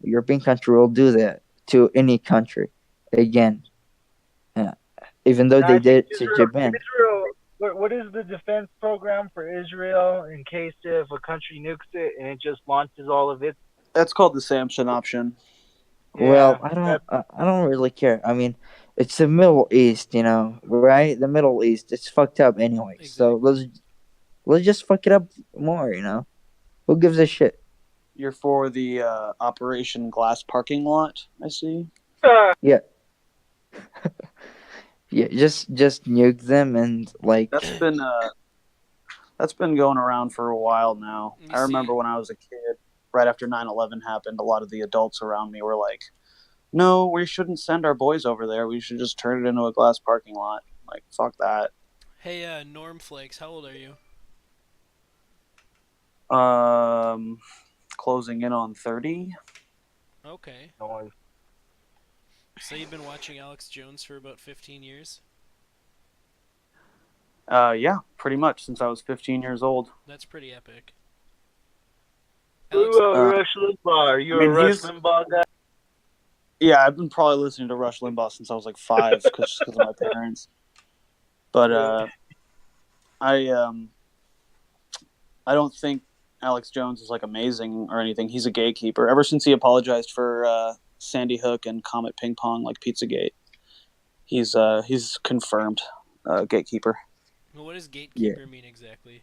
European country will do that to any country again. Yeah. Even though Now they I think did it to Japan. Israel. What is the defense program for Israel in case if a country nukes it and it just launches all of its? That's called the Samson option. Well, Yeah, I don't really care. I mean, it's the Middle East, right? The Middle East, it's fucked up anyway. So Exactly. let's just fuck it up more. Who gives a shit? You're for the Operation Glass Parking Lot, I see. Yeah, yeah. Just nuke them and That's been going around for a while now. You I remember see, when I was a kid, right after 9/11 happened, a lot of the adults around me were like, "No, we shouldn't send our boys over there. We should just turn it into a glass parking lot." Like, fuck that. hey, Norm Flakes, how old are you? Um, Closing in on 30. Okay. noise. So you've been watching Alex Jones for about 15 years? Yeah, pretty much since I was 15 years old. That's pretty epic. What Alex, about Uh, Rush Limbaugh? Are I you a mean, Rush Limbaugh guy? yeah, I've been probably listening to Rush Limbaugh since I was like 5 because of my parents. But I I don't think Alex Jones is like amazing or anything. He's a gatekeeper. Ever since he apologized for Sandy Hook and Comet Ping Pong, like Pizzagate, he's confirmed gatekeeper. well, what does yeah. gatekeeper mean exactly?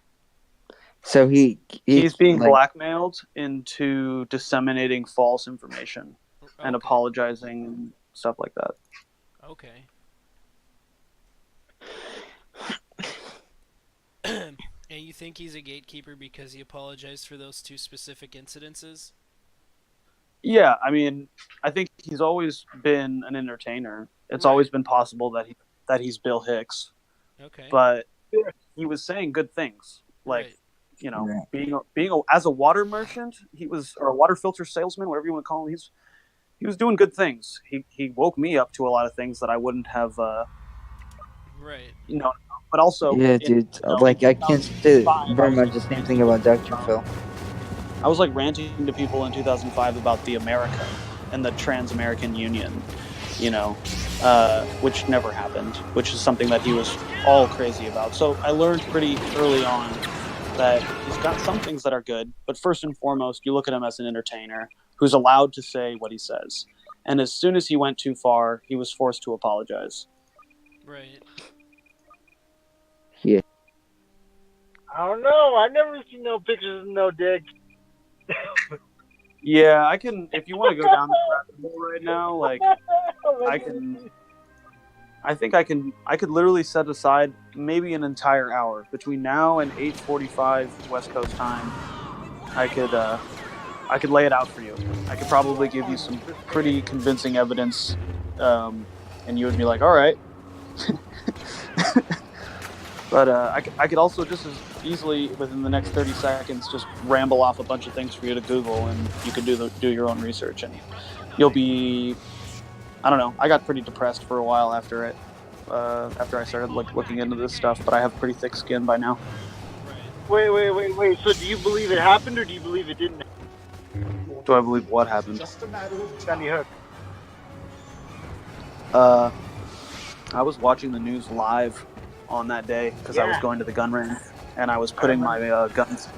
So he He's being like blackmailed into disseminating false information and Okay. apologizing and stuff like that. Okay. And you think he's a gatekeeper because he apologized for those two specific incidences? Yeah, I mean, I think he's always been an entertainer. It's Right. always been possible that he's Bill Hicks, Okay. but he was saying good things, like Right. yeah. as a water merchant, he was, or a water filter salesman, whatever you want to call him. He was doing good things. He woke me up to a lot of things that I wouldn't have, Right. you know. But also Yeah, in dude. in Like I can't say 2005, I very was much like the same thing ranting to about Dr. people. Phil. I was like ranting to people in 2005 about the America and the Trans American Union, which never happened, which is something that he was all crazy about. So I learned pretty early on that he's got some things that are good, but first and foremost, you look at him as an entertainer who's allowed to say what he says. And as soon as he went too far, he was forced to apologize. Right. Yeah. I don't know. I never seen no pictures of no dick. Yeah, I can. If you want to go down that rabbit hole right now, like I can. I think I can. I could literally set aside maybe an entire hour between now and 8:45 West Coast time. I could. I could lay it out for you. I could probably give you some pretty convincing evidence, and you would be like, "All right." But I could also just as easily within the next 30 seconds just ramble off a bunch of things for you to Google, and you can do your own research, and you'll be. I don't know. I got pretty depressed for a while after it. After I started looking into this stuff, but I have pretty thick skin by now. Right. Wait. So do you believe it happened or do you believe it didn't? Do I believe what happened? Sandy Hook. Uh, I was watching the news live on that day because I was Yeah, going to the gun range, and I was I putting remember. my guns.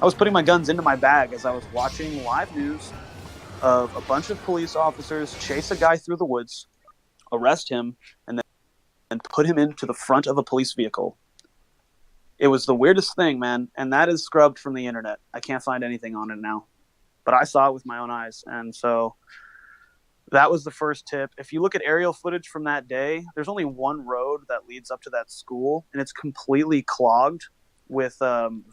I was putting my guns into my bag as I was watching live news of a bunch of police officers chase a guy through the woods, arrest him, and then put him into the front of a police vehicle. It was the weirdest thing, man, and that is scrubbed from the internet. I can't find anything on it now, but I saw it with my own eyes, and so that was the first tip. If you look at aerial footage from that day, there's only one road that leads up to that school, and it's completely clogged with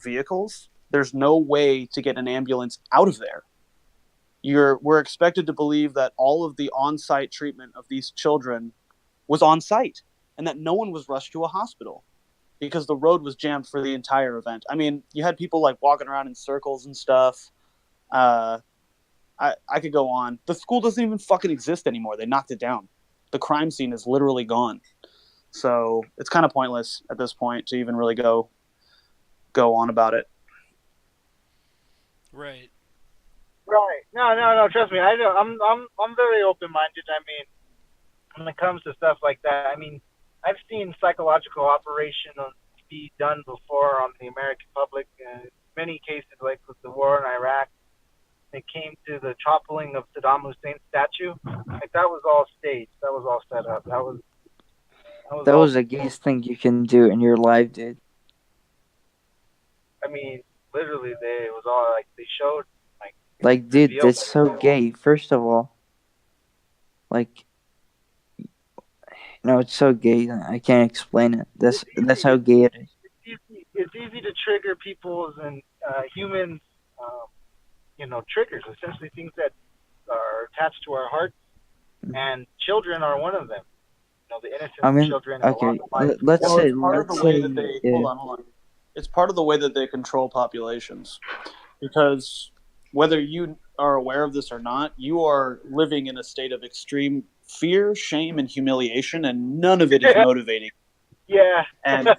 vehicles. There's no way to get an ambulance out of there. We're expected to believe that all of the on-site treatment of these children was on site, and that no one was rushed to a hospital because the road was jammed for the entire event. I mean, you had people like walking around in circles and stuff. Uh, I could go on. The school doesn't even fucking exist anymore. They knocked it down. The crime scene is literally gone. So it's kind of pointless at this point to even really go on about it. Right. Right. No. Trust me. I know. I'm very open minded. I mean, when it comes to stuff like that, I mean, I've seen psychological operation be done before on the American public. Many cases, like with the war in Iraq, it came to the toppling of Saddam Hussein's statue. Like that was all staged. That was all set up. That was That all. was the gayest thing you can do in your life, dude. I mean, literally, it was all like they showed, like Like, dude, revealed that's that so gay. First of all, like, no, it's so gay. I can't explain it. it's That's easy. how gay it is. It's easy to trigger people's and humans, um, triggers. Essentially, things that are attached to our hearts, and children are one of them. The innocence I of mean, children and the loss okay, of life. let's Well, say, it's part of the way that they yeah, hold on. It's part of the way that they control populations, because whether you are aware of this or not, you are living in a state of extreme fear, shame, and humiliation, and none of it is motivating. Yeah. And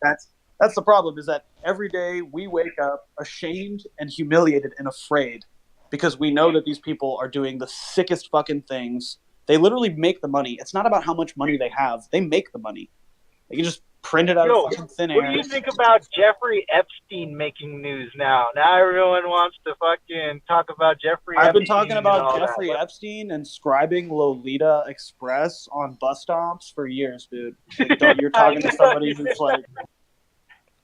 that's the problem, is that every day we wake up ashamed and humiliated and afraid because we know that these people are doing the sickest fucking things. They literally make the money. It's not about how much money they have. They make the money. They can just print it out of Yo, fucking thin what do air. you think about Jeffrey Epstein making news now? Now everyone wants to fucking talk about Jeffrey I've been Epstein talking and about all Jeffrey that. Epstein and scribing Lolita Express on bus stops for years, dude. You're talking to somebody who's like,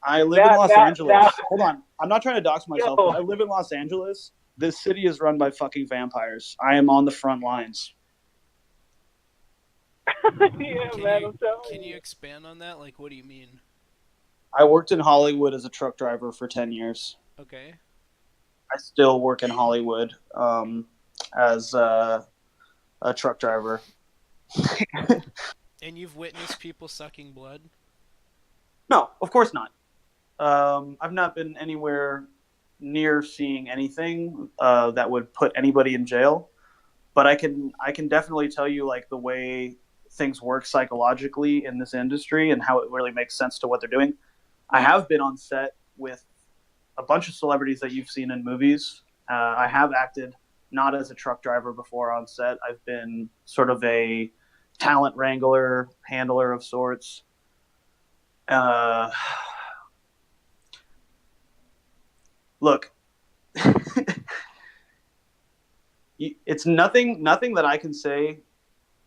I live in Los Now, Angeles. Hold on. I'm not trying to dox myself, yo, but I live in Los Angeles. This city is run by fucking vampires. I am on the front lines. yeah, Can man, you I'm telling can you you. expand on that? Like, what do you mean? I worked in Hollywood as a truck driver for 10 years. Okay. I still work in Hollywood as a truck driver. And you've witnessed people sucking blood? No, of course not. I've not been anywhere near seeing anything that would put anybody in jail, but I can definitely tell you like the way things work psychologically in this industry and how it really makes sense to what they're doing. I have been on set with a bunch of celebrities that you've seen in movies. I have acted not as a truck driver before on set. I've been sort of a talent wrangler, handler of sorts. Uh, Look, it's nothing that I can say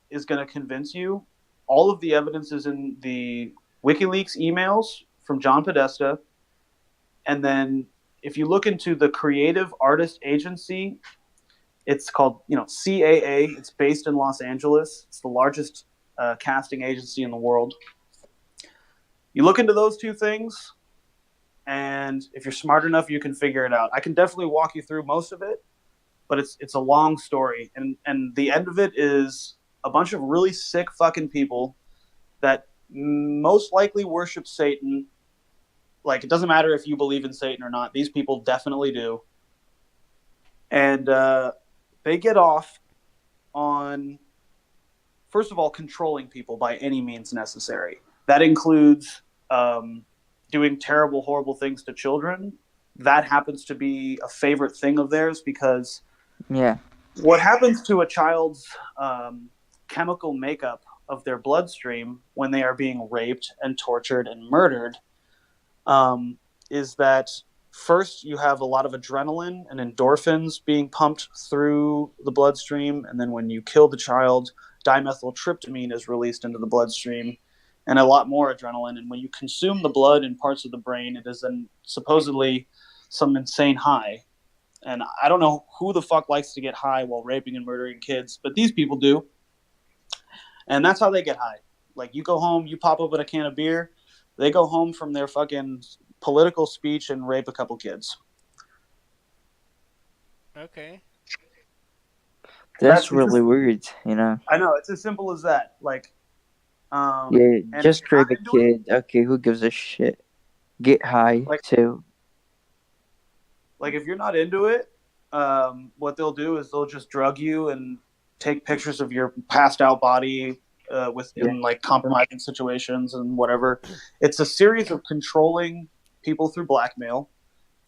is going to convince you. All of the evidence is in the WikiLeaks emails from John Podesta, and then if you look into the Creative Artist Agency, it's called CAA. It's based in Los Angeles. It's the largest casting agency in the world. You look into those two things, and if you're smart enough, you can figure it out. I can definitely walk you through most of it, but it's a long story, and the end of it is a bunch of really sick fucking people that most likely worship Satan. Like, it doesn't matter if you believe in Satan or not. These people definitely do, and they get off on, first of all, controlling people by any means necessary. That includes doing terrible, horrible things to children. That happens to be a favorite thing of theirs because yeah. what happens to a child's chemical makeup of their bloodstream when they are being raped and tortured and murdered is that first you have a lot of adrenaline and endorphins being pumped through the bloodstream, and then when you kill the child, dimethyltryptamine is released into the bloodstream and a lot more adrenaline. And when you consume the blood in parts of the brain, it is then supposedly some insane high. And I don't know who the fuck likes to get high while raping and murdering kids, but these people do. And that's how they get high. Like, you go home, you pop open a can of beer, they go home from their fucking political speech and rape a couple kids. Okay. That's really weird. I know, it's as simple as that. Like, Yeah, and if just you're not rape a into it, kid. Okay, who gives a shit? Get high like, too. if you're not into it, what they'll do is they'll just drug you and take pictures of your passed out body Yeah. in like compromising situations and whatever. It's a series of controlling people through blackmail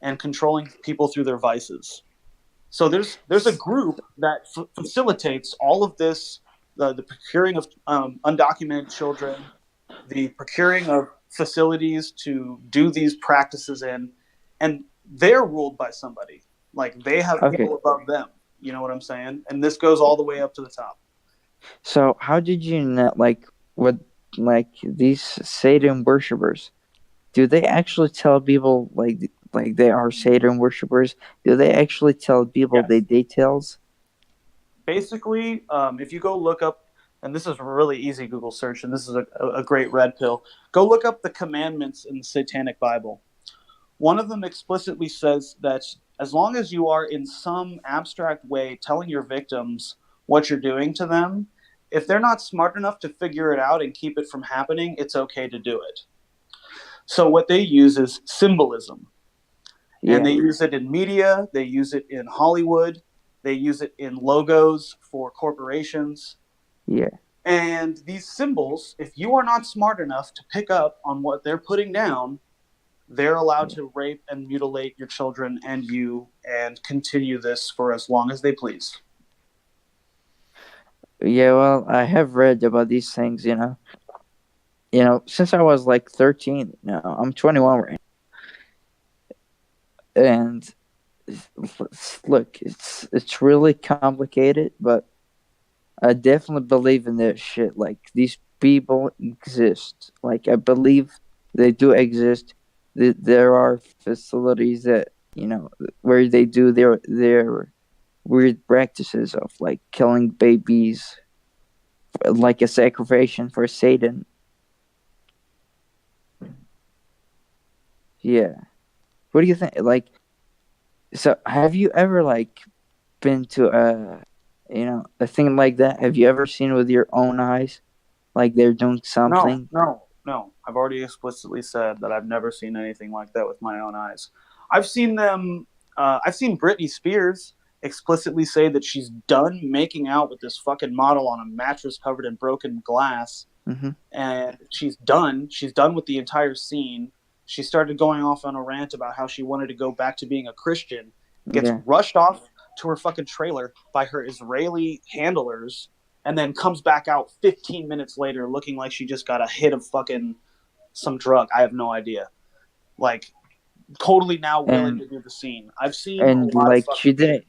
and controlling people through their vices. So there's a group that facilitates all of this, the procuring of undocumented children, the procuring of facilities to do these practices in, and they're ruled by somebody. Like they have Okay. people above them. You know what I'm saying? And this goes all the way up to the top. So how did you know, what, these Satan worshippers? Do they actually tell people like they are Satan worshippers? Do they actually tell people the Yes. details? Basically, if you go look up, and this is a really easy Google search, and this is a great red pill, go look up the commandments in the Satanic Bible. One of them explicitly says that as long as you are in some abstract way telling your victims what you're doing to them, if they're not smart enough to figure it out and keep it from happening, it's okay to do it. So what they use is symbolism. And Yeah, they use it in media, they use it in Hollywood, they use it in logos for corporations. yeah, And these symbols, if you are not smart enough to pick up on what they're putting down, they're allowed yeah. to rape and mutilate your children and you and continue this for as long as they please. Yeah, well, I have read about these things. Since I was like 13. I'm 21 right now, and look, it's really complicated, but I definitely believe in this shit. Like, these people exist. Like, I believe they do exist. There are facilities that where they do their weird practices of like killing babies, like a sacrifice for Satan. Yeah. What do you think? Like, so have you ever like been to a thing like that? Have you ever seen with your own eyes, like they're doing No, something? no, no. I've already explicitly said that I've never seen anything like that with my own eyes. I've seen them. I've seen Britney Spears explicitly say that she's done making out with this fucking model on a mattress covered in broken glass, Mm-hmm. and she's done. She's done with the entire scene. She started going off on a rant about how she wanted to go back to being a Christian. Gets Yeah. rushed off to her fucking trailer by her Israeli handlers, and then comes back out 15 minutes later looking like she just got a hit of fucking some drug. I have no idea. Like, totally now willing and to do the scene. I've seen a and lot of like fucking.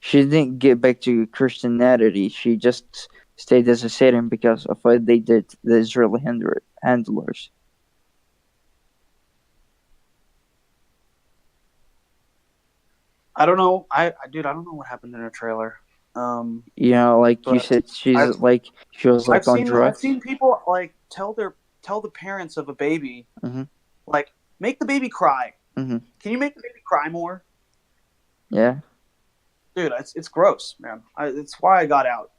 she didn't get back to Christianity. She just stayed as a Satan because of what they did to the Israeli handlers. I don't know. Dude, I don't know what happened in her trailer. Like you But said, I've she was I've like on seen I've drugs. seen people like tell the parents of a baby, Mm-hmm. like, make the baby cry. Mm-hmm. Can you make the baby cry more? Yeah. Dude, it's gross, man. It's why I got out.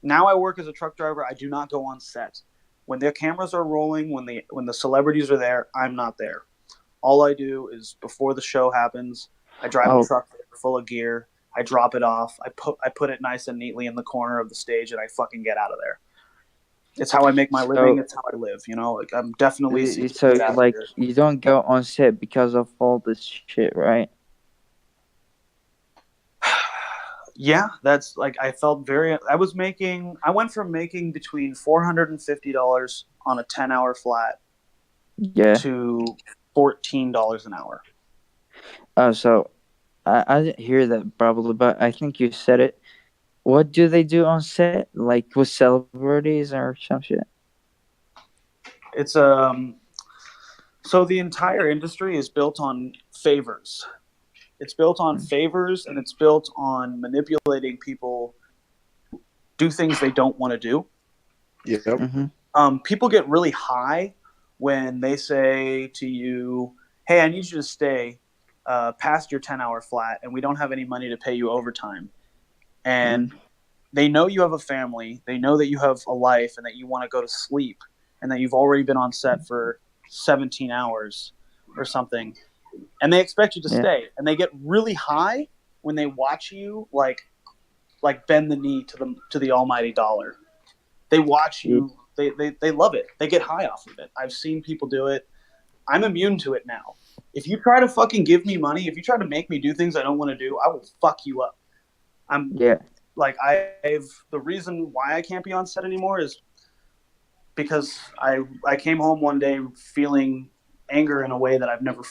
Now I work as a truck driver. I do not go on set when their cameras are rolling. When the celebrities are there, I'm not there. All I do is before the show happens, I drive a Oh, truck full of gear. I drop it off. I put it nice and neatly in the corner of the stage, and I fucking get out of there. It's how I make my living. so It's how I live. Like, I'm definitely seeking to so get out of like here. you don't go on set because of all this shit, right? Yeah, that's like I felt very. I was making. I went from making between $450 on a 10-hour flat Yeah. to $14 an hour. Oh, so I didn't hear that probably, but I think you said it. What do they do on set? Like with celebrities or some shit? It's so the entire industry is built on favors. It's built on favors, and it's built on manipulating people do things they don't want to do. Yep. Mm-hmm. People get really high when they say to you, "Hey, I need you to stay past your 10-hour flat, and we don't have any money to pay you overtime." And they know you have a family, they know that you have a life, and that you want to go to sleep, and that you've already been on set for 17 hours or something, and they expect you to Yeah. stay. And they get really high when they watch you like bend the knee to the almighty dollar. They watch you. They love it. They get high off of it. I've seen people do it. I'm immune to it now. if you try to fucking give me money, if you try to make me do things I don't want to do, I will fuck you up. I'm Yeah. like, I've the reason why I can't be on set anymore is because I came home one day feeling anger in a way that I've never.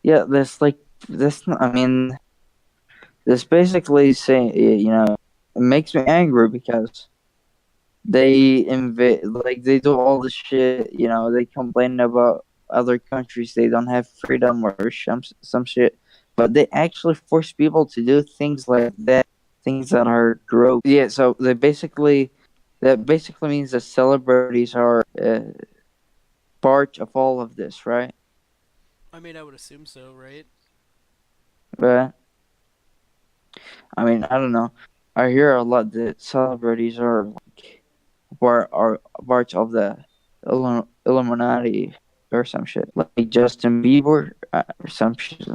Yeah, that's like that's. Not, I mean, this basically saying, it makes me angry because they invade, like they do all this shit. They complain about other countries they don't have freedom or some shit, but they actually force people to do things like that, things that are gross. Yeah, so that basically means that celebrities are part of all of this, right? I mean, I would assume so, right? But I mean, I don't know. I hear a lot that celebrities are part of the Illuminati or some shit, like Justin Bieber or some shit.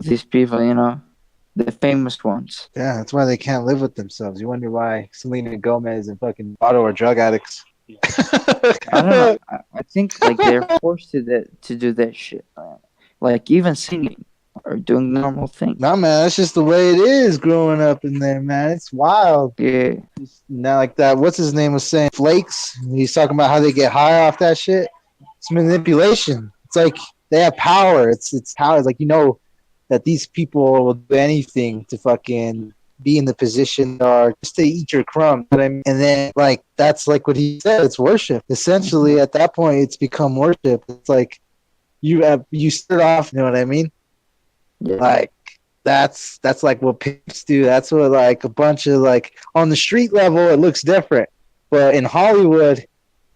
These people, the famous ones. Yeah, that's why they can't live with themselves. You wonder why Selena Gomez and fucking Otto are drug addicts. I don't know. I think like they're forced to do that shit, man. Like even singing or doing normal things. No, man, that's just the way it is growing up in there, man. It's wild. Yeah, Now, like that, what's his name was saying, Flakes. He's talking about how they get high off that shit. It's manipulation. It's like they have power. It's power. It's like that these people will do anything to fucking be in the position or just to eat your crumb. You know what I mean? And then like that's like what he said. It's worship. Essentially, at that point, it's become worship. It's like you start off. You know what I mean? yeah. Like that's like what pimps do. That's what like a bunch of like on the street level it looks different, but in Hollywood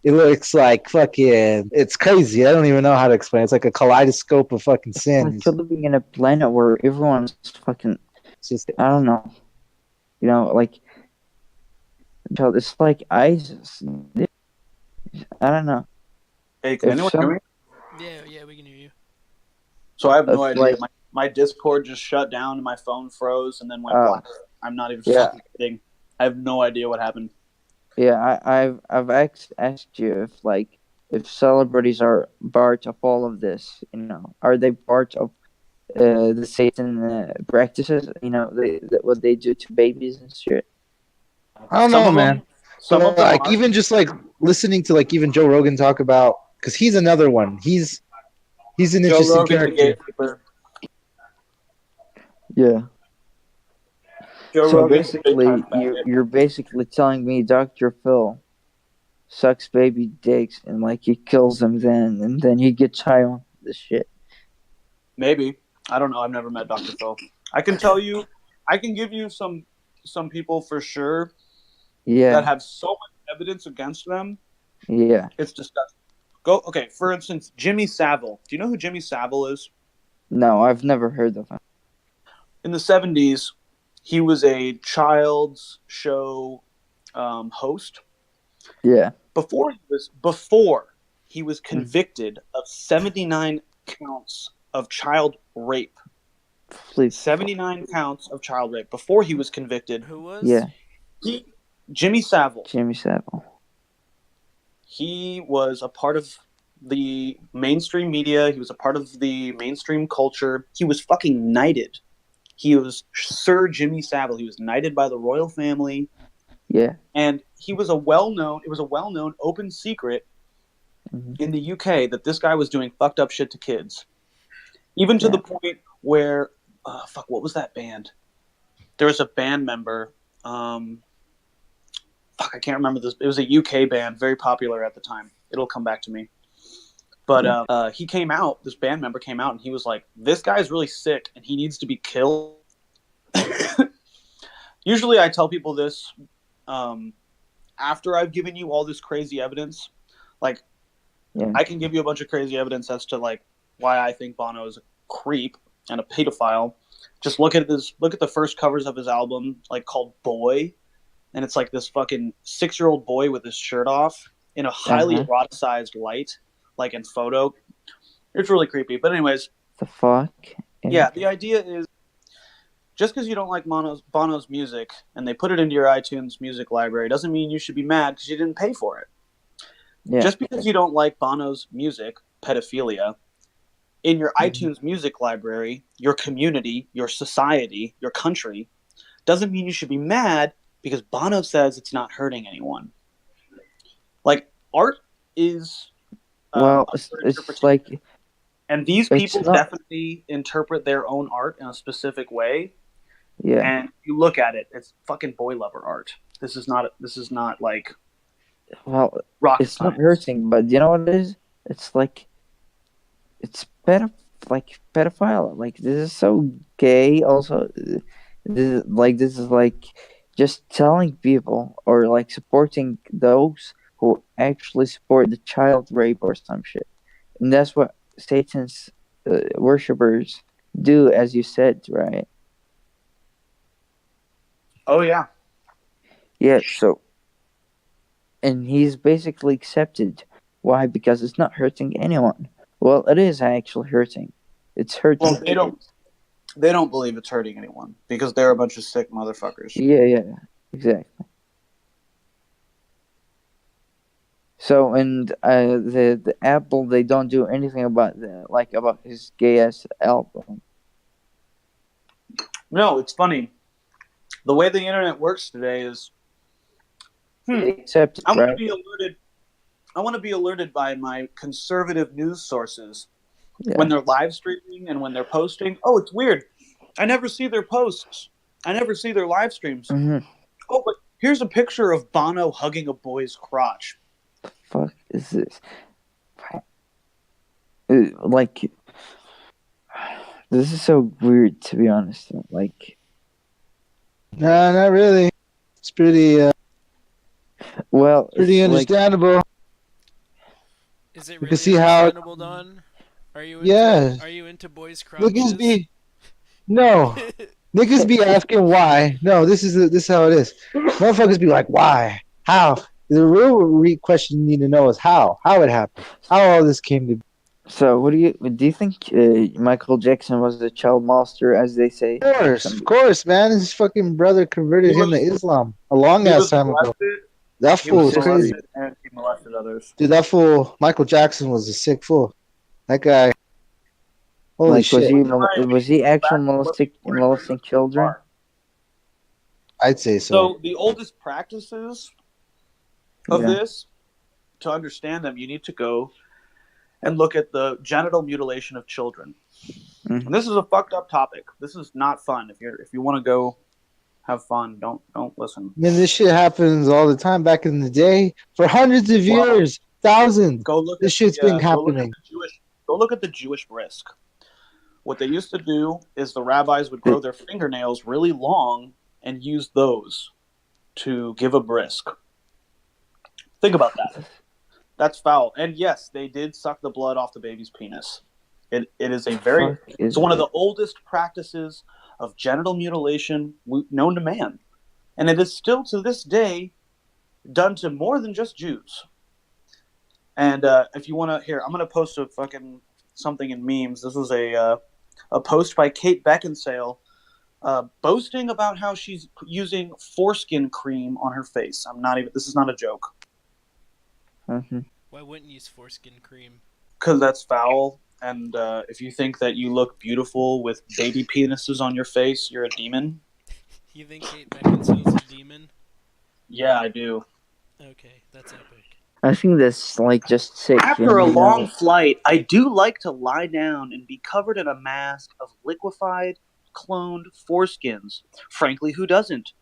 it looks like fucking it's crazy. I don't even know how to explain. It's like a kaleidoscope of fucking It's like sins. you're living in a planet where everyone's fucking. It's just I don't know. Like it's like ISIS. I don't know. Hey, can If anyone hear some me? Yeah, we can hear you. So I have no if idea. like My Discord just shut down and my phone froze and then went uh black. I'm not even yeah. fucking kidding. I have no idea what happened. Yeah, I've asked you if celebrities are part of all of this. Are they part of the Satan practices? What they do to babies and shit. I don't Some know, of man. them, some of But them like are. even just like listening to like even Joe Rogan talk about because he's another one. He's an Joe interesting Rogan, the character. gatekeeper. Yeah. Joe So Rogan's a big time basically, faggot. you're basically telling me Dr. Phil sucks baby dicks and like he kills them then, and then he gets high on this shit. Maybe. I don't know. I've never met Dr. Phil. I can tell you, I can give you some people for sure that Yeah, have so much evidence against them. yeah. It's disgusting. Okay, for instance, Jimmy Savile. Do you know who Jimmy Savile is? No, I've never heard of him. In the 70s, he was a child's show host. Yeah. Before he was convicted of 79 counts of child rape. Please. 79 counts of child rape before he was convicted. Who was? Yeah, Jimmy Savile. Jimmy Savile. He was a part of the mainstream media. He was a part of the mainstream culture. He was fucking knighted. He was Sir Jimmy Savile. He was knighted by the royal family. Yeah. And it was a well-known open secret in the UK that this guy was doing fucked up shit to kids. Even to the point where, what was that band? There was a band member, I can't remember this. It was a UK band, very popular at the time. It'll come back to me. But this band member came out and he was like, this guy's really sick and he needs to be killed. Usually I tell people this after I've given you all this crazy evidence. Like, I can give you a bunch of crazy evidence as to like why I think Bono is a creep and a pedophile. Just look at the first covers of his album, like called Boy. And it's like this fucking 6-year-old boy with his shirt off in a highly eroticized light, like in photo. It's really creepy. But anyways. The fuck? Yeah, the idea is just because you don't like Bono's music and they put it into your iTunes music library doesn't mean you should be mad because you didn't pay for it. Yeah. Just because you don't like Bono's music, pedophilia, in your iTunes music library, your community, your society, your country, doesn't mean you should be mad because Bono says it's not hurting anyone. Like, art is Well, up for it's interpretation. like And these it's people not. definitely interpret their own art in a specific way. Yeah. And you look at it, it's fucking boy lover art. This is not like Well, rocket it's not science. hurting, but you know what it is? It's like it's pedophile. Like this is so gay. Also, this is like just telling people or like supporting those who actually support the child rape or some shit, and that's what Satan's worshippers do, as you said, right? Oh yeah. Yeah. So, and he's basically accepted. Why? Because it's not hurting anyone. Well, it is actually hurting. It's hurting Well, kids. they don't believe it's hurting anyone because they're a bunch of sick motherfuckers. Yeah, exactly. So, and the Apple, they don't do anything about about his gay ass album. No, it's funny. The way the internet works today is They accept it, I want to right? be alerted. I want to be alerted by my conservative news sources when Yeah. they're live streaming and when they're posting. Oh, it's weird. I never see their posts. I never see their live streams. hmm Oh, but here's a picture of Bono hugging a boy's crotch. Fuck is this? Like, this is so weird, to be honest. Like, No, not really. It's well, pretty it's like, understandable. Is it You can really see how. understandable, Don? Yeah, Are you into boys' niggas crotches? be no. Niggas be asking why. No, this is how it is. Motherfuckers be like, why? How? The real question you need to know is how. How it happened. How all this came to be. so. What do you think? Michael Jackson was a child monster, as they say, or Of something? course, man. His fucking brother He converted him to was Islam a long he ass was time ago. molested. That He fool was was crazy. molested and he molested others. Dude, that fool, Michael Jackson was a sick fool. That guy, holy Like, was shit. he Right, we was need to he go actually back to what we were and bring molesting them so children? far. I'd say so. So the oldest practices of Yeah. this, to understand them, you need to go and look at the genital mutilation of children. Mhm. And this is a fucked up topic. This is not fun. If you want to go have fun, don't listen. I mean, this shit happens all the time back in the day for hundreds of Well, years, thousands. go look This at shit's been happening. go look at the Jewish brisk. What they used to do is the rabbis would grow The- their fingernails really long and use those to give a brisk. Think about that. That's foul. And yes, they did suck the blood off the baby's penis. It is a very Fuck is it's one of it? the oldest practices of genital mutilation known to man, and it is still to this day done to more than just Jews. And if you want to, here, I'm gonna post a fucking something in memes. This was a post by Kate Beckinsale, boasting about how she's using foreskin cream on her face. I'm not even. This is not a joke. Mhm. Why wouldn't you use foreskin cream? Because that's foul. And if you think that you look beautiful with baby penises on your face, you're a demon. You think Kate Beckinsale's a demon? Yeah, I do. Okay, that's epic. I think that's like just sick, After a you long know. flight, I do like to lie down and be covered in a mask of liquefied, cloned foreskins. Frankly, who doesn't?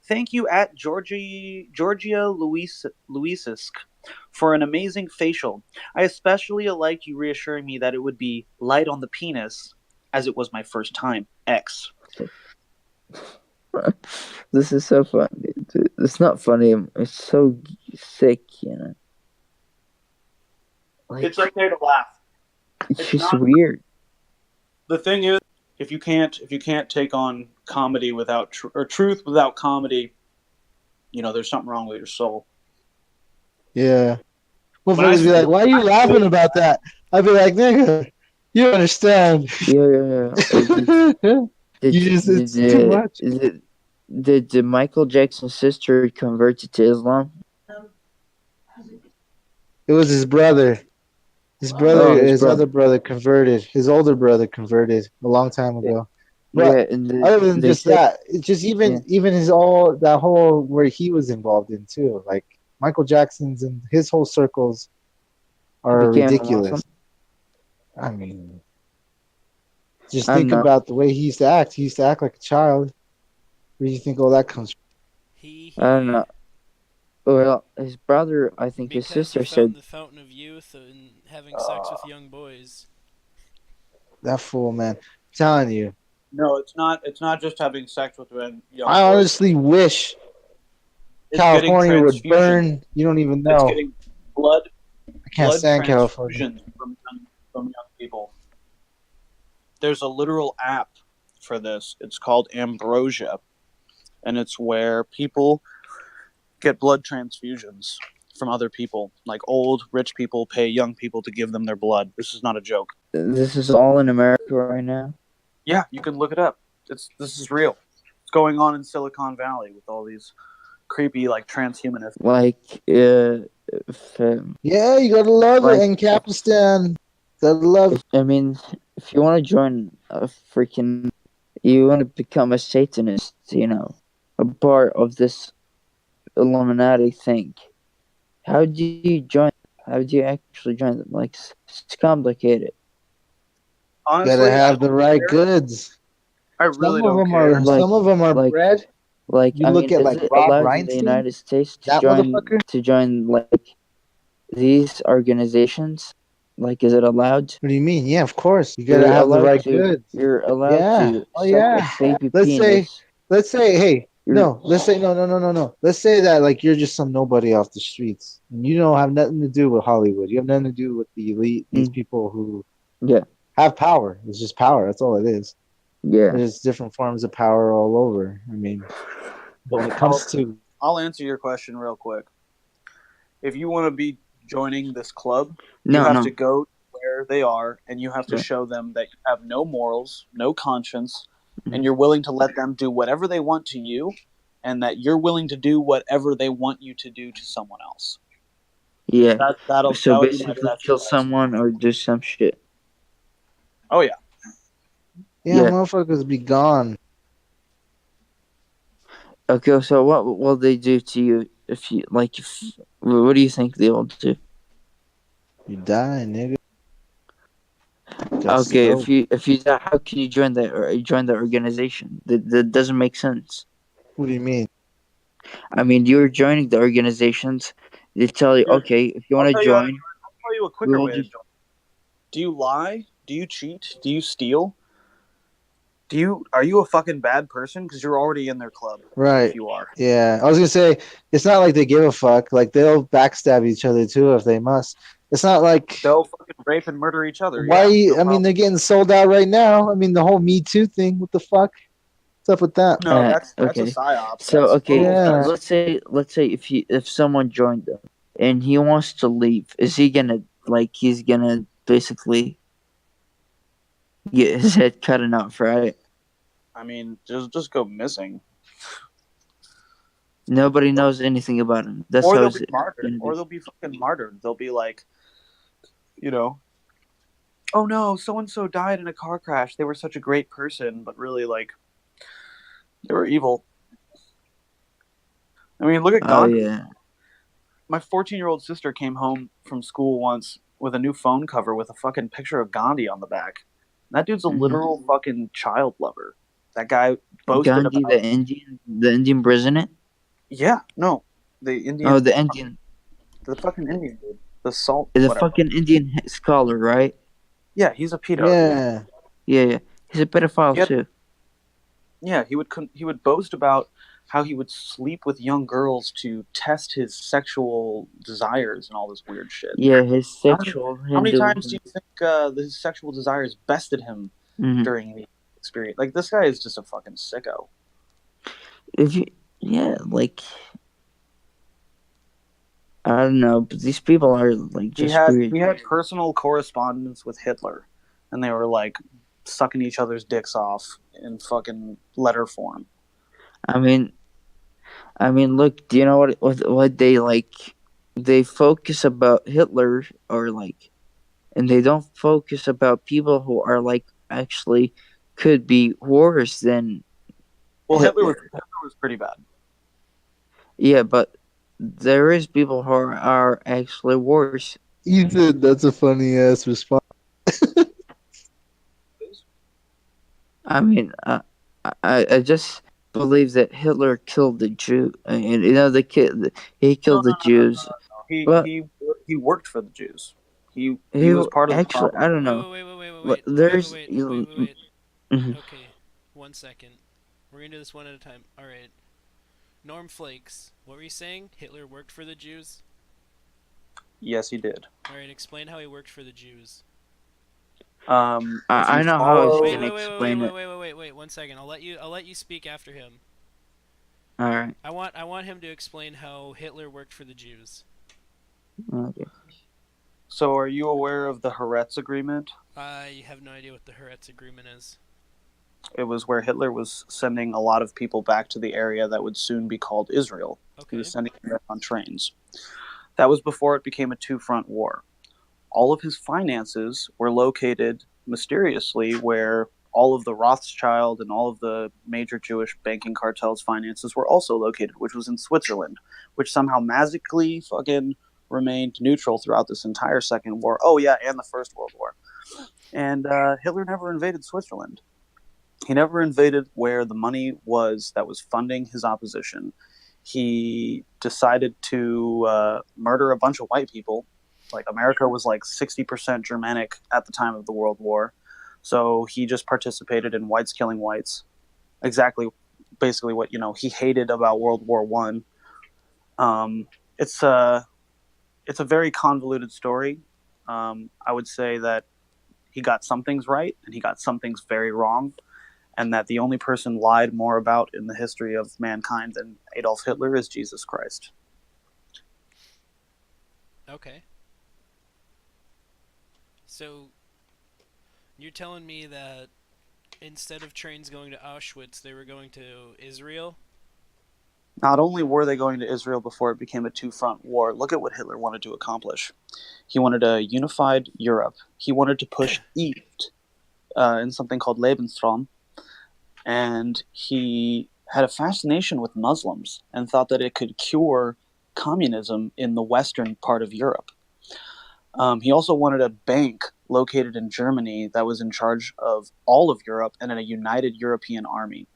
Thank you at Georgia Luisisk for an amazing facial. I especially liked you reassuring me that it would be light on the penis, as it was my first time. X. This is so funny. It's not funny. It's so sick, you know. Like, It's okay to laugh. it's It's just not. weird. The thing is, if you can't take on comedy without truth without comedy, there's something wrong with your soul. Yeah. When I Motherfuckers be like, why are you laughing about that? I'd be like, nigga, you understand. Yeah. It's too much. Did the Michael Jackson's sister convert to Islam? It was his brother. Oh, his his brother. other brother converted. His older brother converted a long time ago. But Yeah, and other than they just say, that, it's just yeah, even his all that whole where he was involved in too. Like Michael Jackson's and his whole circles are became a Muslim. ridiculous. I mean, just I don't think know. about the way he used to act. He used to act like a child. Where do you think all that comes from? I don't He know. Well, his brother, I think his because he sister found said, the fountain of youth and having sex with young boys. That fool, man. I'm telling you. No, it's not. It's not just having sex with young I boys. honestly wish It's getting California would transfusion. burn. You don't even It's know. getting blood I can't blood stand California. transfusions from young people. There's a literal app for this. It's called Ambrosia, and it's where people get blood transfusions from other people. Like old rich people pay young people to give them their blood. This is not a joke. this is all in America right now. Yeah, you can look it up. This is real. It's going on in Silicon Valley with all these creepy like transhumanists. Like, if, Yeah, you gotta love it like, in Capistan. Gotta love it. I mean, if you want to join a freaking, you want to become a Satanist, a part of this Illuminati thing. How do you join? How do you actually join them? Like, it's complicated. Gotta Honestly, I have don't the right care. goods. I really don't care. Like, Some of them are like, bred. You I look mean, at is like it Rob allowed in the Reinstein, United States to that join motherfucker. like these organizations? Like, is it allowed? What do you mean? Yeah, of course. You gotta You're have the allowed right to. goods. You're allowed Yeah. to Oh suck a yeah. baby Let's say penis. hey, You're no, let's say no. Let's say that like you're just some nobody off the streets and you don't have nothing to do with Hollywood. You have nothing to do with the elite, these mm, people who yeah, have power. It's just power. That's all it is. yeah. There's different forms of power all over. I mean, but when it comes I'll to I'll answer your question real quick. If you want to be joining this club, you No, have to no. go where they are and you have to Right. show them that you have no morals, no conscience, and Mhm. you're willing to let them do whatever they want to you and that you're willing to do whatever they want you to do to someone else. Yeah. So That would be my basically, best kill advice. someone or do some shit. Oh yeah. yeah, Yeah. motherfuckers be gone. Okay. So what will they do to you if you like? If what do you think they will do? You die, nigga. Got to Okay. go. If you how can you join the organization? That doesn't make sense. What do you mean? I mean, you're joining the organizations. They tell you, Here, okay, if you I'll want to tell you how to join, join. I'll tell you a we quicker will way to just join. Do you lie? Do you cheat? Do you steal? Are you a fucking bad person because you're already in their club if Right. you are. Yeah. I was gonna say it's not like they give a fuck. Like they'll backstab each other too if they must. It's not like They'll fucking rape and murder each other. why Yeah, no I mean they're problem. getting sold out right now. I mean the whole Me Too thing. What the fuck? What's up with that? No, that's a okay. psyop. So That's okay, total Yeah. bullshit. let's say if someone joined them and he wants to leave, is he gonna he's gonna basically get his head cut off, right? I mean, just go missing, Nobody knows anything about him. That's or how they'll it's be martyred, gonna or be. they'll be fucking martyred. They'll be like, you know, oh no, so and so died in a car crash. They were such a great person, but really, like, they were evil. I mean, look at Oh Gandhi. yeah. My 14-year-old sister came home from school once with a new phone cover with a fucking picture of Gandhi on the back. That dude's a hmm literal fucking child lover. That guy boasted Gandhi, about, The Indian president. yeah, no, the Oh, Indian, the fucking Indian dude, the salt, the whatever. fucking Indian scholar, right? Yeah, he's a pedo, dude. Yeah. Yeah, yeah. He's a pedophile He had, too. yeah, he would boast about how he would sleep with young girls to test his sexual desires and all this weird shit. Yeah, his How many sexual how many times do Hinduism. you think his sexual desires bested him hmm during the experience? Like this guy is just a fucking sicko. If you, yeah, I don't know, but these people are He just had weird. he had personal correspondence with Hitler, and they were like sucking each other's dicks off in fucking letter form. I mean, look, do you know what they like? They focus about Hitler or and they don't focus about people who are like actually could be worse than Well, Hitler. Hitler was pretty bad. Yeah, but there is people who are actually worse. Ethan, that's a funny ass response. I mean, I just believe that Hitler killed the Jew, and you know the kid he No, killed the no, no, no, no, Jews, no. He but he he worked for the Jews. He he was part of the actually I problem. don't Wait, know. wait, wait, wait, wait, wait, But wait, wait, wait, there's wait, wait, you, wait, wait. mhm. Okay, 1 second. We're gonna do this one at a time. All right. Norm Flakes, what were you saying? Hitler worked for the Jews? Yes, he did. All right, explain how he worked for the Jews. If you I know how I was Wait, gonna follow, wait, wait, wait, explain wait, it. wait, wait, wait, wait. 1 second. I'll let you speak after him. All right. I want him to explain how Hitler worked for the Jews. Okay. so are you aware of the Haaretz Agreement? I have no idea what the Haaretz Agreement is. It was where Hitler was sending a lot of people back to the area that would soon be called Israel. He was Okay. sending them on trains. That was before it became a two-front war. All of his finances were located mysteriously where all of the Rothschild and all of the major Jewish banking cartels' finances were also located, which was in Switzerland, which somehow magically fucking remained neutral throughout this entire Second War. Oh, yeah, and the First World War. And Hitler never invaded Switzerland. He never invaded where the money was that was funding his opposition. He decided to murder a bunch of white people. Like America was like 60% Germanic at the time of the World War, so he just participated in whites killing whites. Exactly, basically what he hated about World War One. It's a very convoluted story. I would say that he got some things right and he got some things very wrong, and that the only person lied more about in the history of mankind than Adolf Hitler is Jesus Christ. Okay. So you're telling me that instead of trains going to Auschwitz, they were going to Israel? Not only were they going to Israel before it became a two-front war, look at what Hitler wanted to accomplish. He wanted a unified Europe. He wanted to push east in something called Lebensraum, and he had a fascination with Muslims and thought that it could cure communism in the western part of Europe. He also wanted a bank located in Germany that was in charge of all of Europe and a united European army.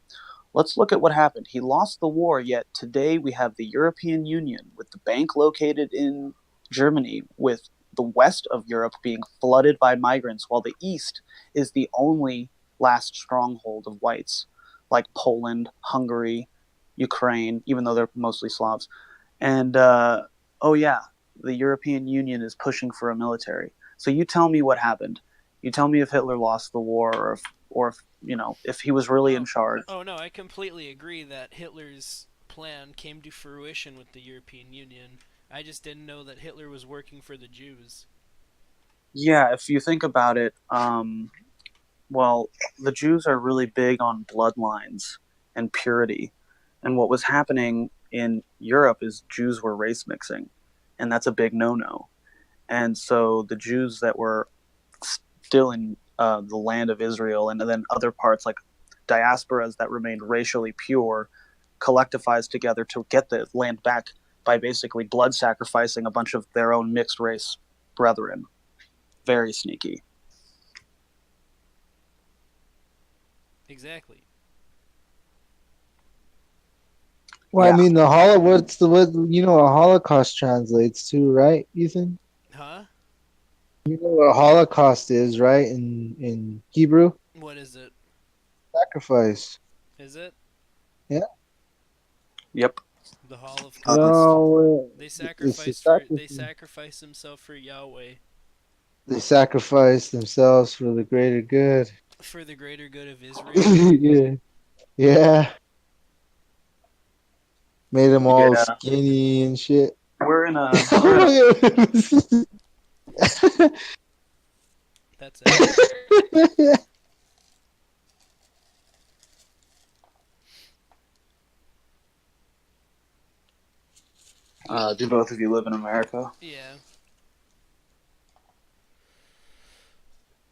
Let's look at what happened. He lost the war, yet today we have the European Union with the bank located in Germany, with the west of Europe being flooded by migrants, while the east is the only last stronghold of whites, like Poland, Hungary, Ukraine, even though they're mostly Slavs. And oh, yeah, the European Union is pushing for a military. So you tell me what happened. You tell me if Hitler lost the war, or if if he was really in Oh, charge. oh no, I completely agree that Hitler's plan came to fruition with the European Union. I just didn't know that Hitler was working for the Jews. Yeah, if you think about it, well, the Jews are really big on bloodlines and purity. And what was happening in Europe is Jews were race mixing, and that's a big no-no. And so the Jews that were still in the land of Israel, and then other parts like diasporas that remained racially pure, collectivized together to get the land back by basically blood sacrificing a bunch of their own mixed race brethren. Very sneaky. Exactly. Well, I Yeah. mean, what a Holocaust translates to, right, Ethan? Huh? You know what a Holocaust is, right? In Hebrew, What is it? sacrifice. Is it Yeah. Yep. the Holocaust? Um, No, They it's a sacrificed for sacrifice. they sacrificed himself for Yahweh, They sacrifice themselves for the greater good. for the greater good of Israel. Yeah, yeah. Made them all yeah. skinny and shit. We're in a That's accurate. do both of you live in America? Yeah.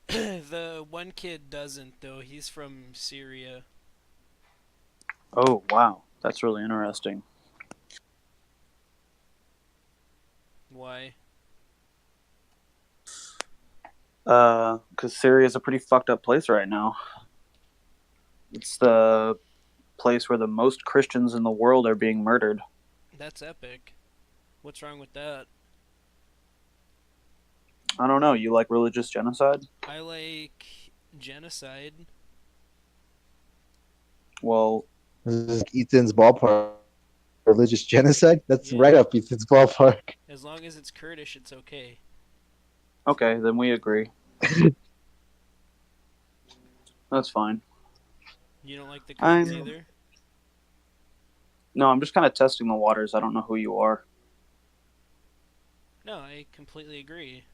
The one kid doesn't, though. He's from Syria. Oh, wow. That's really interesting. Why? Because Syria is a pretty fucked up place right now. It's the place where the most Christians in the world are being murdered. That's epic. What's wrong with that? I don't know. You like religious genocide? I like genocide. Well, This is Ethan's ballpark. Religious genocide? That's Yeah. right up Ethan's ballpark. As long as it's Kurdish, it's okay. okay, then we agree. That's fine. You don't like the Kurds I'm either? no, I'm just kind of testing the waters. I don't know who you are. No, I completely agree.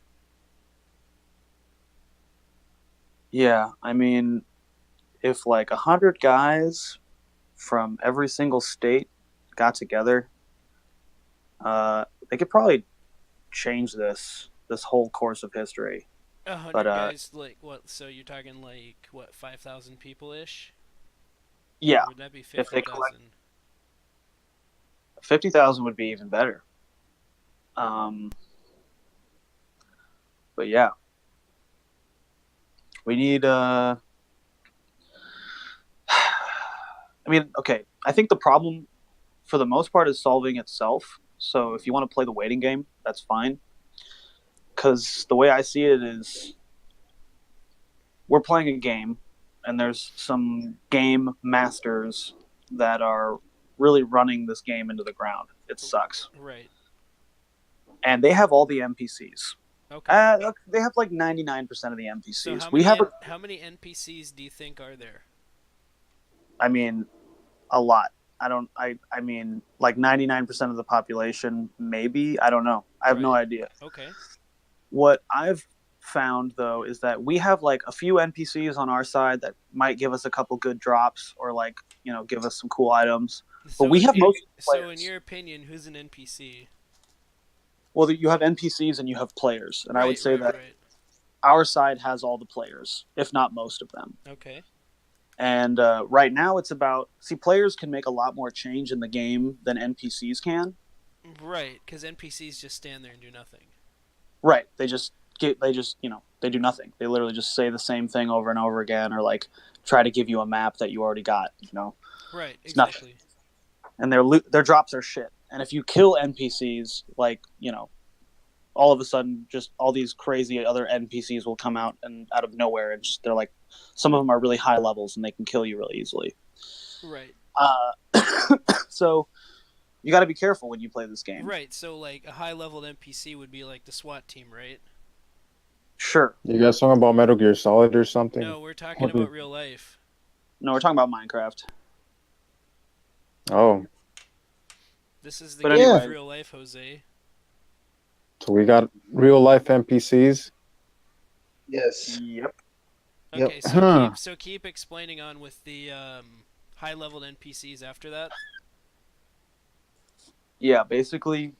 Yeah, I mean, if like 100 guys from every single state got together, they could probably change this whole course of history. A But 100 guys, like, what? So you're talking, like, what, 5,000 people ish? yeah, Or would that be if they collect 50,000? 50,000 would be even better. Um, but yeah, we need. I mean, okay. I think the problem, for the most part, is solving itself. So if you want to play the waiting game, that's fine. Because the way I see it is, we're playing a game, and there's some game masters that are really running this game into the ground. It sucks, Right. and they have all the NPCs. Okay. They have like 99% of the So NPCs. We have, how many NPCs do you think are there? I mean, a lot. I don't. I mean, like 99% of the population, maybe. I don't know. I have no Right. idea. Okay. What I've found though is that we have like a few NPCs on our side that might give us a couple good drops or like give us some cool items. But So we have most so in players. your opinion, who's an NPC? Well, you have NPCs and you have players, and I would Right, say right, that right. our side has all the players, if not most of them. Okay. And right now, it's about players can make a lot more change in the game than NPCs can. Right, because NPCs just stand there and do nothing. Right? They do nothing. They literally just say the same thing over and over again, or like try to give you a map that you already got. Right, It's nothing. exactly. And their drops are shit. And if you kill NPCs, like all of a sudden, just all these crazy other NPCs will come out and out of nowhere, and they're like, some of them are really high levels and they can kill you really easily. Right. So you got to be careful when you play this game. Right, so like a high leveled NPC would be like the SWAT team, right? Sure. You guys talking about Metal Gear Solid or something? No, we're talking about real life. No, we're talking about Minecraft. Oh, This is the But game anyway, of real life, Jose. so we got real life NPCs. Yes. yep. Yep. Okay, so Huh. keep explaining on with the high leveled NPCs after that. Yeah, basically,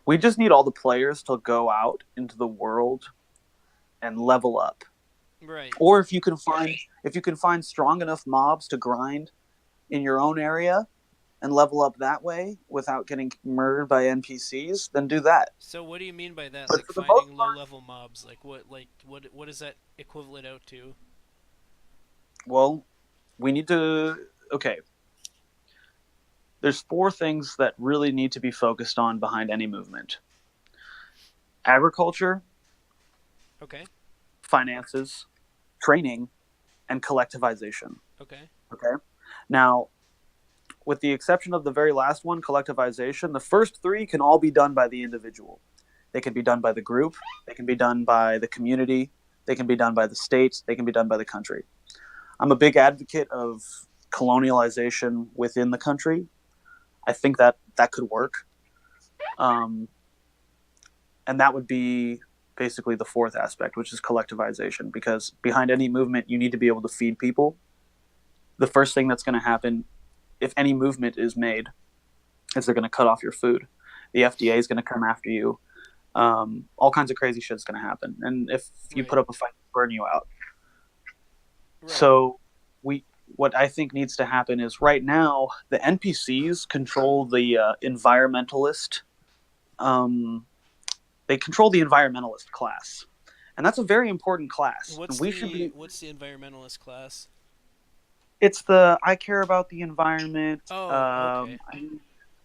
we just need all the players to go out into the world and level up. Right. Or if you can find strong enough mobs to grind in your own area and level up that way without getting murdered by NPCs, then do that. So what do you mean by that? But Like for the most finding low part, level mobs? What does that equivalent out to? well, we need to. Okay, there's 4 things that really need to be focused on behind any movement: agriculture, Okay. finances, training, and collectivization. Okay. Okay. Now, with the exception of the very last one, collectivization, the first 3 can all be done by the individual. They can be done by the group, they can be done by the community, they can be done by the states, they can be done by the country. I'm a big advocate of colonialization within the country. I think that could work. And that would be basically the 4th aspect, which is collectivization, because behind any movement, you need to be able to feed people. The first thing that's going to happen if any movement is made is they're going to cut off your food. The FDA is going to come after you. All kinds of crazy shit's going to happen. And if you put up a fight, burn you out. Right. So what I think needs to happen is right now the NPCs control the environmentalist. They control the environmentalist class, and that's a very important class. What's we the should be. what's the environmentalist class? It's the I care about the environment. Oh, okay.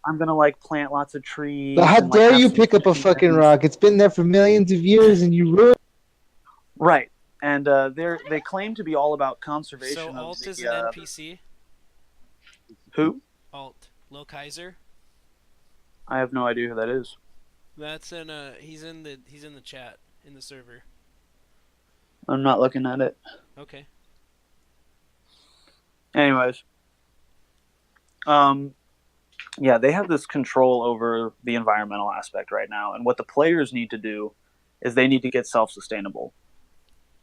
I'm gonna like plant lots of trees. But how and, like, dare have you some pick up a chickens. fucking rock? It's been there for millions of years, and you ruined. Right, and they claim to be all about conservation. So of Alt the, is an NPC. Who? Alt Lil Kaiser. I have no idea who that is. That's in he's in the chat in the server. I'm not looking at it. Okay. Anyways, yeah, they have this control over the environmental aspect right now, and what the players need to do is they need to get self-sustainable.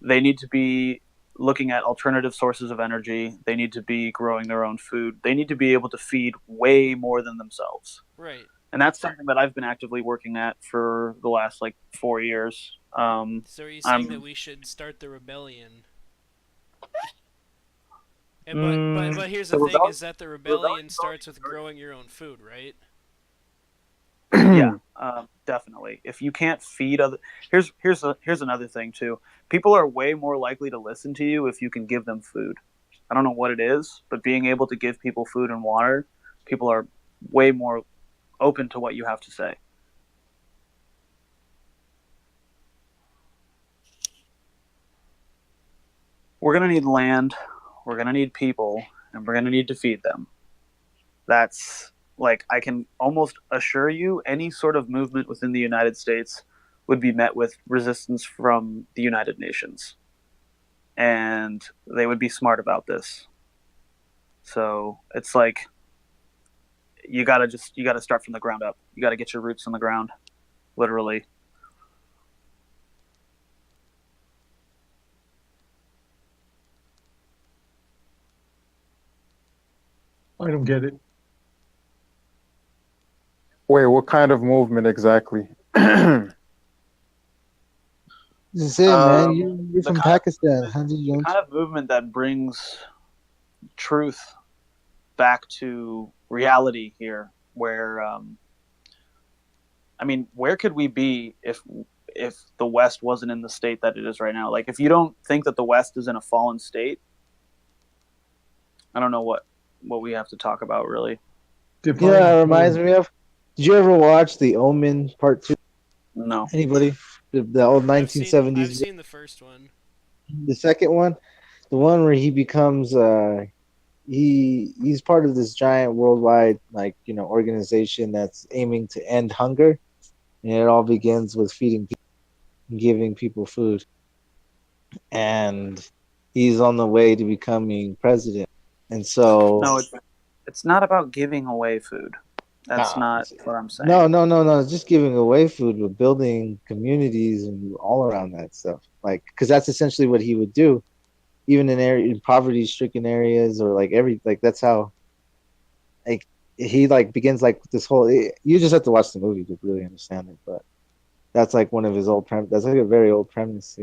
They need to be looking at alternative sources of energy. They need to be growing their own food. They need to be able to feed way more than themselves. Right. And that's something that I've been actively working at for the last 4 years. So are you saying that we should start the rebellion? And but here's the thing: is that the rebellion starts with growing your own food, right? Yeah, definitely. If you can't feed other, here's another thing too. People are way more likely to listen to you if you can give them food. I don't know what it is, but being able to give people food and water, people are way more open to what you have to say. We're gonna need land, we're gonna need people, and we're gonna need to feed them. That's I can almost assure you any sort of movement within the United States would be met with resistance from the United Nations. And they would be smart about this. So it's you gotta start from the ground up. You gotta get your roots on the ground, literally. I don't get it. Wait, what kind of movement exactly? This is it, man. You're from Pakistan. How did you? The kind of movement that brings truth back to reality here, where where could we be if the West wasn't in the state that it is right now? If you don't think that the West is in a fallen state, I don't know what we have to talk about, really. Yeah, it reminds me of. Did you ever watch The Omen Part 2? No. Anybody? The old 1970s. I've seen the first one. The second one, the one where he becomes he's part of this giant worldwide organization that's aiming to end hunger, and it all begins with feeding people and giving people food, and he's on the way to becoming president. And so no, it's not about giving away food. That's not what I'm saying. No. It's just giving away food, but building communities and all around that stuff. Because that's essentially what he would do, even in poverty-stricken areas, or that's how. He begins this whole. You just have to watch the movie to really understand it, but that's one of his old premise. That's a very old premise,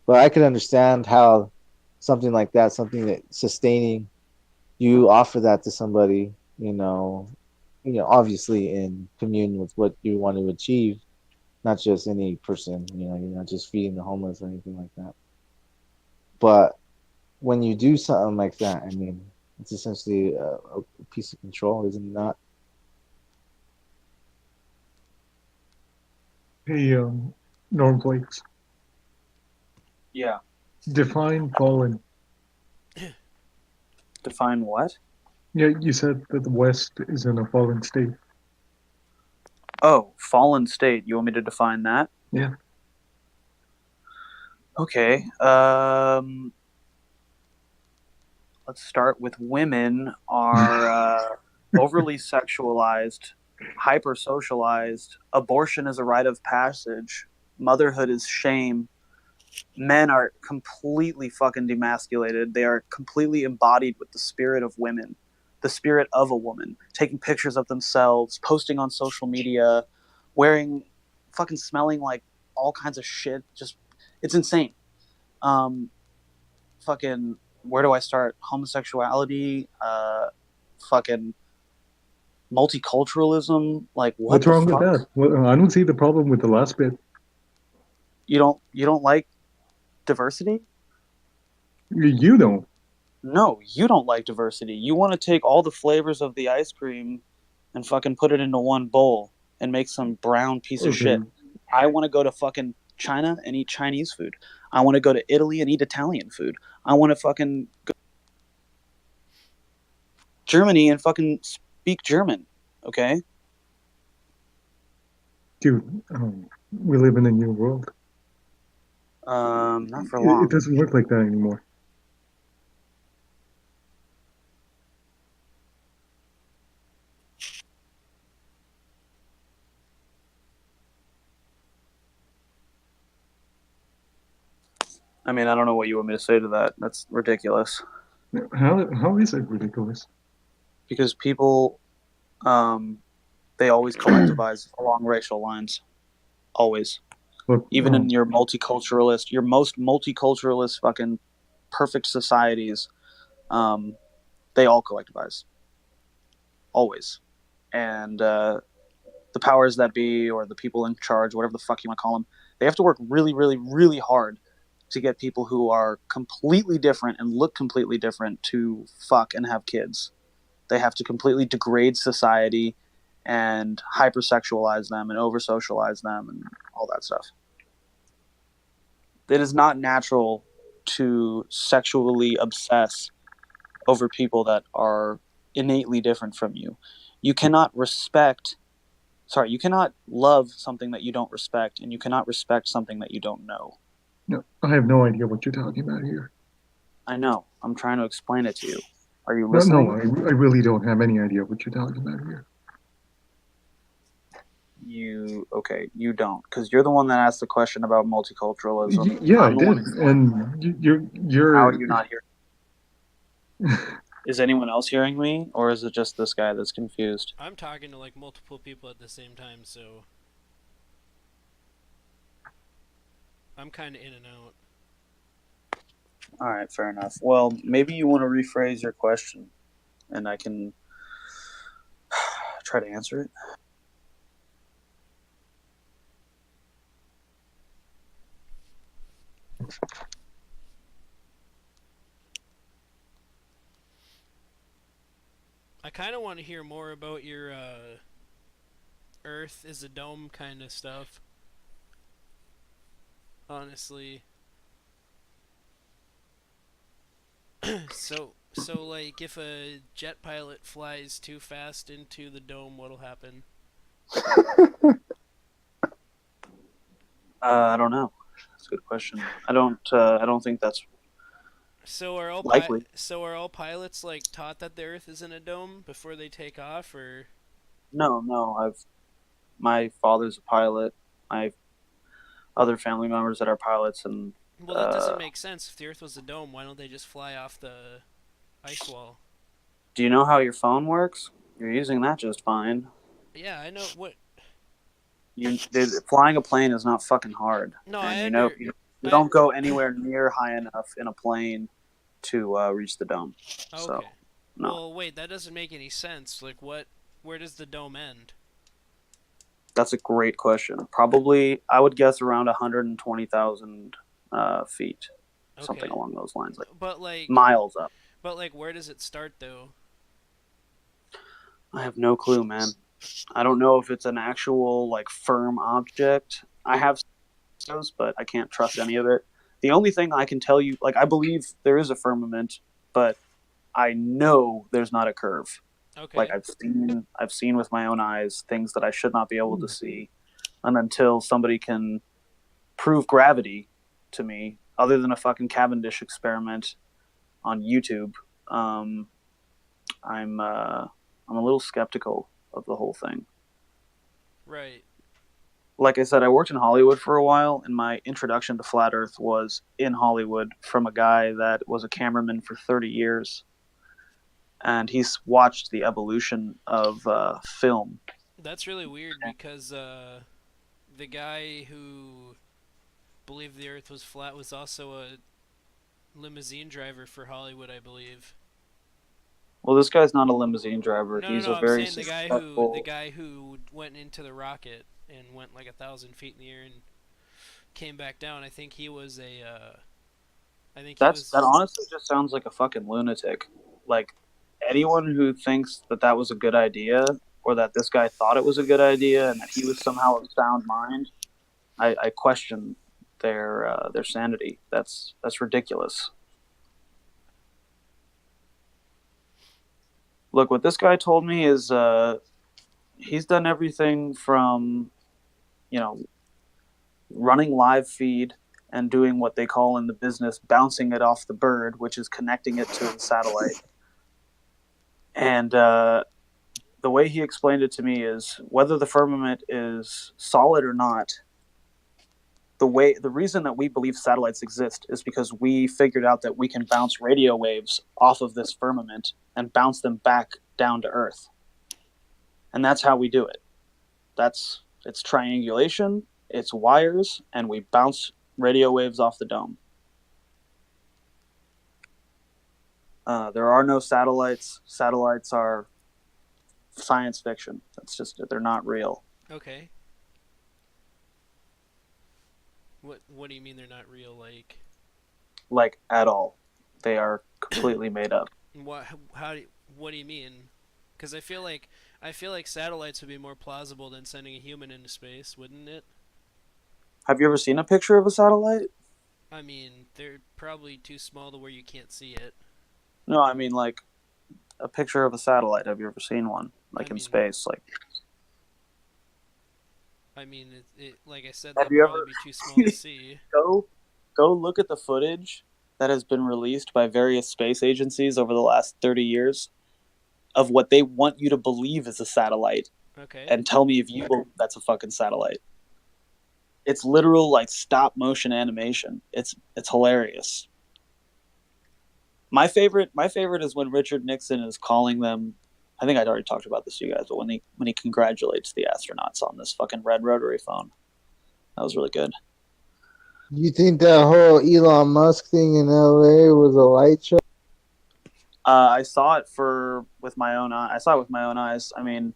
But I could understand how something like that, something that sustaining, you offer that to somebody, obviously in communion with what you want to achieve, not just any person, you're not just feeding the homeless or anything like that. But when you do something like that, it's essentially a piece of control, isn't it not? Hey, Norm Flakes. Yeah. Define fallen. Define what? Yeah, you said that the West is in a fallen state. Oh, fallen state. You want me to define that? Yeah. Okay. Let's start with women are overly sexualized, hyper socialized. Abortion is a rite of passage. Motherhood is shame. Men are completely fucking demasculated. They are completely embodied with the spirit of women, the spirit of a woman, taking pictures of themselves, posting on social media, wearing fucking smelling like all kinds of shit. Just, it's insane. Fucking, where do I start? Homosexuality, fucking multiculturalism. Like, what What's the wrong with fuck? that? Well, I don't see the problem with the last bit. You don't like diversity? You don't. No, you don't like diversity. You want to take all the flavors of the ice cream and fucking put it into one bowl and make some brown piece of Okay. shit. I want to go to fucking China and eat Chinese food. I want to go to Italy and eat Italian food. I want to fucking go to Germany and fucking speak German. Okay? Dude, we live in a new world. Not for It long. doesn't work like that anymore. I mean, I don't know what you want me to say to that. That's ridiculous. How is it ridiculous? Because people, they always collectivize along racial lines. Always. Look, Even in your most multiculturalist fucking perfect societies, they all collectivize. Always. And the powers that be or the people in charge, whatever the fuck you want to call them, they have to work really, really, really hard to get people who are completely different and look completely different to fuck and have kids. They have to completely degrade society and hypersexualize them and over socialize them and all that stuff. It is not natural to sexually obsess over people that are innately different from you. You cannot you cannot love something that you don't respect, and you cannot respect something that you don't know. No, I have no idea what you're talking about here. I know. I'm trying to explain it to you. Are you No, listening? I really don't have any idea what you're talking about here. You don't, because you're the one that asked the question about multiculturalism. Yeah, I I'm the did, one explaining. and How you're. are you not hearing? Is anyone else hearing me, or is it just this guy that's confused? I'm talking to like multiple people at the same time, so I'm kind of in and out. All right, fair enough. Well, maybe you want to rephrase your question, and I can try to answer it. I kind of want to hear more about your Earth is a dome kind of stuff. Honestly. So like if a jet pilot flies too fast into the dome, what'll happen? I don't know. That's a good question. I don't think that's So are all likely. so are all pilots like taught that the Earth is in a dome before they take off, or? No. My father's a pilot. I have other family members that are pilots, and Well, that doesn't make sense. If the Earth was a dome, why don't they just fly off the ice wall? do you know how your phone works? You're using that just fine. Yeah, I know what. Flying a plane is not fucking hard, No, and you I don't go anywhere near high enough in a plane to reach the dome. okay. So no, Well, wait, that doesn't make any sense. Like, what? Where does the dome end? that's a great question. Probably, I would guess around 120,000 feet, something Okay, along those lines, like but like, miles up. where does it start though? I have no clue, man. I don't know if it's an actual like firm object. I have those, but I can't trust any of it. The only thing I can tell you, like, I believe there is a firmament, but I know there's not a curve. Okay. Like I've seen with my own eyes things that I should not be able to see, and until somebody can prove gravity to me, other than a fucking Cavendish experiment on YouTube, I'm a little skeptical of the whole thing. Right. Like I said, I worked in Hollywood for a while, and my introduction to flat Earth was in Hollywood from a guy that was a cameraman for 30 years, and he's watched the evolution of film. That's really weird because the guy who believed the Earth was flat was also a limousine driver for Hollywood, I believe. Well, this guy's not a limousine driver. No, no, He's no. a I'm very saying the successful. guy who went into the rocket and went like 1,000 feet in the air and came back down. I think he was a. I think he That was. honestly just sounds like a fucking lunatic. Like anyone who thinks that that was a good idea, or that this guy thought it was a good idea, and that he was somehow of sound mind, I question their sanity. That's ridiculous. Look, what this guy told me is he's done everything from you know running live feed and doing what they call in the business bouncing it off the bird, which is connecting it to the satellite. And the way he explained it to me is whether the firmament is solid or not. The reason that we believe satellites exist is because we figured out that we can bounce radio waves off of this firmament and bounce them back down to Earth, and that's how we do it. It's triangulation, it's wires, and we bounce radio waves off the dome. There are no satellites. Satellites are science fiction. They're not real. Okay. What do you mean they're not real? Like at all. They are completely made up. What? What do you mean? Because I feel like satellites would be more plausible than sending a human into space, wouldn't it? Have you ever seen a picture of a satellite? I mean, they're probably too small to where you can't see it. No, I mean like a picture of a satellite. Have you ever seen one? Like I in mean, space? Like like I said, have they'd you probably ever be too small to see. go look at the footage that has been released by various space agencies over the last 30 years of what they want you to believe is a satellite Okay. and tell me if you believe that's a fucking satellite. It's literal like stop motion animation. It's hilarious. My favorite is when Richard Nixon is calling them. I think I'd already talked about this to you guys, but when he congratulates the astronauts on this fucking red rotary phone, that was really good. You think that whole Elon Musk thing in LA was a light show? I saw it with my own eye. I saw it with my own eyes. I mean,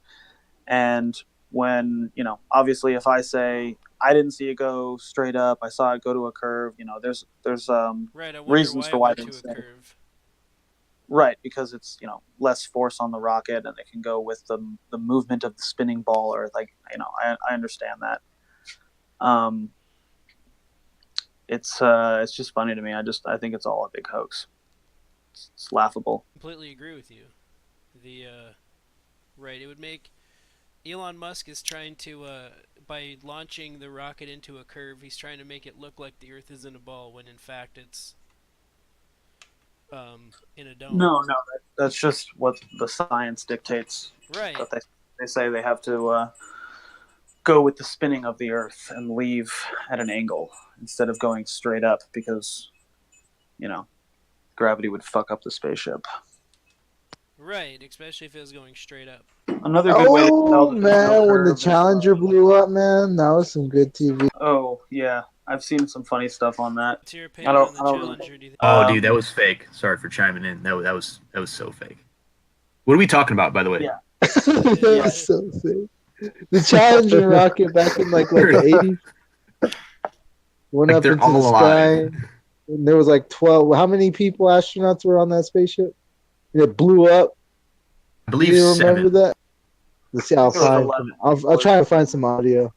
and when obviously, if I say I didn't see it go straight up, I saw it go to a curve. There's Right. I wonder reasons why for it why went they to a say curve. right, because it's less force on the rocket, and it can go with the movement of the spinning ball, or like I understand that. It's just funny to me. I think it's all a big hoax. It's laughable. Completely agree with you. The right. It would make Elon Musk is trying to by launching the rocket into a curve, he's trying to make it look like the Earth is in a ball when in fact it's in a dome. No, that's just what the science dictates. Right. But they say they have to go with the spinning of the Earth and leave at an angle instead of going straight up because gravity would fuck up the spaceship. Right, especially if it was going straight up. Another good way to tell Oh that there's no man, when the curve is, Challenger blew up, man, that was some good TV. oh yeah, I've seen some funny stuff on that. What's your I opinion don't, on the I don't really. Challenger? Do you think? Oh, dude, that was fake. Sorry for chiming in. That was so fake. What are we talking about, by the way? Yeah. That was so sick. The Challenger rocket back in like the 80s went Like up they're into the all sky. alive. And there was like 12. How many people, astronauts, were on that spaceship? It blew up. I believe Do you remember 7. that? Let's see. I'll There was find. 11. I'll try to find some audio.